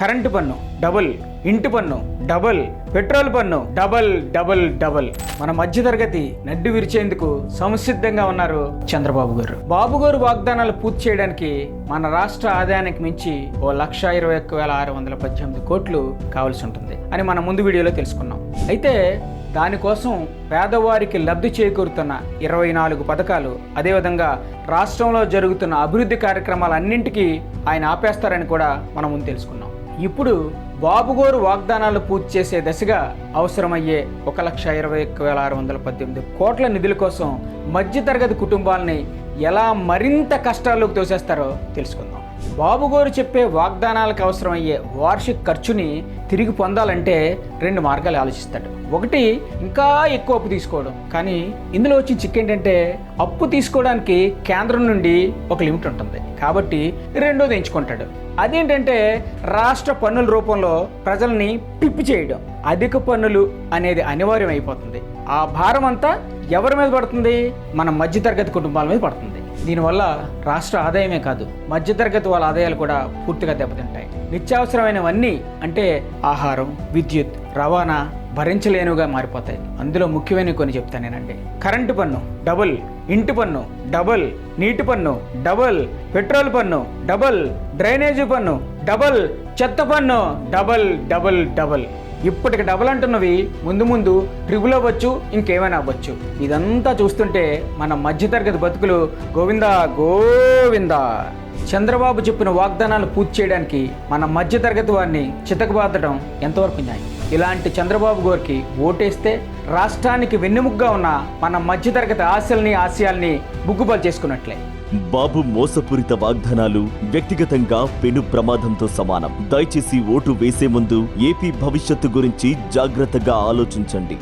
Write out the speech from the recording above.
Current పన్ను double, ఇంటి పన్ను డబుల్, పెట్రోల్ పన్ను డబుల్ డబుల్ డబుల్. మన మధ్యతరగతి నడ్డు విరిచేందుకు సంసిద్ధంగా ఉన్నారు చంద్రబాబు గారు. బాబు గారు వాగ్దానాలు పూర్తి చేయడానికి మన రాష్ట్ర ఆదాయానికి మించి 1,21,618 కోట్లు కావాల్సి ఉంటుంది అని మన ముందు వీడియోలో తెలుసుకున్నాం. అయితే దానికోసం పేదవారికి లబ్ధి చేకూరుతున్న 24 పథకాలు, అదేవిధంగా రాష్ట్రంలో జరుగుతున్న అభివృద్ధి కార్యక్రమాలన్నింటికీ ఆయన ఆపేస్తారని కూడా మనం ముందు తెలుసుకున్నాం. ఇప్పుడు బాబు గారు వాగ్దానాలు పూర్తి చేసే దశగా అవసరమయ్యే 1,21,618 కోట్ల నిధుల కోసం మధ్యతరగతి కుటుంబాలని ఎలా మరింత కష్టాల్లోకి తోసేస్తారో తెలుసుకుందాం. బాబు గారు చెప్పే వాగ్దానాలకు అవసరమయ్యే వార్షిక ఖర్చుని తిరిగి పొందాలంటే 2 మార్గాలు ఆలోచిస్తాడు. ఒకటి, ఇంకా ఎక్కువ అప్పు తీసుకోవడం. కానీ ఇందులో వచ్చిన చిక్కు ఏంటంటే అప్పు తీసుకోవడానికి కేంద్రం నుండి ఒక లిమిట్ ఉంటుంది కాబట్టి రెండోది ఎంచుకుంటాడు. అదేంటంటే రాష్ట్ర పన్నుల రూపంలో ప్రజల్ని పిప్పి చేయడం. అధిక పన్నులు అనేది అనివార్యం అయిపోతుంది. ఆ భారం అంతా ఎవరి మీద పడుతుంది? మన మధ్యతరగతి కుటుంబాల మీద పడుతుంది. దీనివల్ల రాష్ట్ర ఆదాయమే కాదు, మధ్యతరగతి వాళ్ళ ఆదాయాలు కూడా పూర్తిగా దెబ్బతింటాయి. నిత్యావసరమైనవన్నీ అంటే ఆహారం, విద్యుత్, రవాణా భరించలేనుగా మారిపోతాయి. అందులో ముఖ్యమైన కొన్ని చెప్తానేనండి. కరెంటు పన్ను డబుల్, ఇంటి పన్ను డబుల్, నీటి పన్ను డబుల్, పెట్రోల్ పన్ను డబుల్, డ్రైనేజీ పన్ను డబుల్, చెత్త పన్ను డబుల్ డబుల్ డబుల్. ఇప్పటికి డబుల్ అంటున్నవి ముందు ముందు ట్రిపుల్ అవ్వచ్చు, ఇంకేమైనా అవ్వచ్చు. ఇదంతా చూస్తుంటే మన మధ్యతరగతి బతుకులు గోవిందా గోవిందా. చంద్రబాబు చెప్పిన వాగ్దానాలు పూర్తి చేయడానికి మన మధ్యతరగతి వారిని చితకబాదడం ఎంతవరకు న్యాయం? ఇలాంటి చంద్రబాబు గారికి ఓటేస్తే రాష్ట్రానికి వెన్నెముగ్గా ఉన్న మన మధ్యతరగతి ఆశయాల్ని బుగ్గుపాలు చేసుకున్నట్లే. బాబు మోసపూరిత వాగ్దానాలు వ్యక్తిగతంగా పెను ప్రమాదంతో సమానం. దయచేసి ఓటు వేసే ముందు ఏపీ భవిష్యత్తు గురించి జాగ్రత్తగా ఆలోచించండి.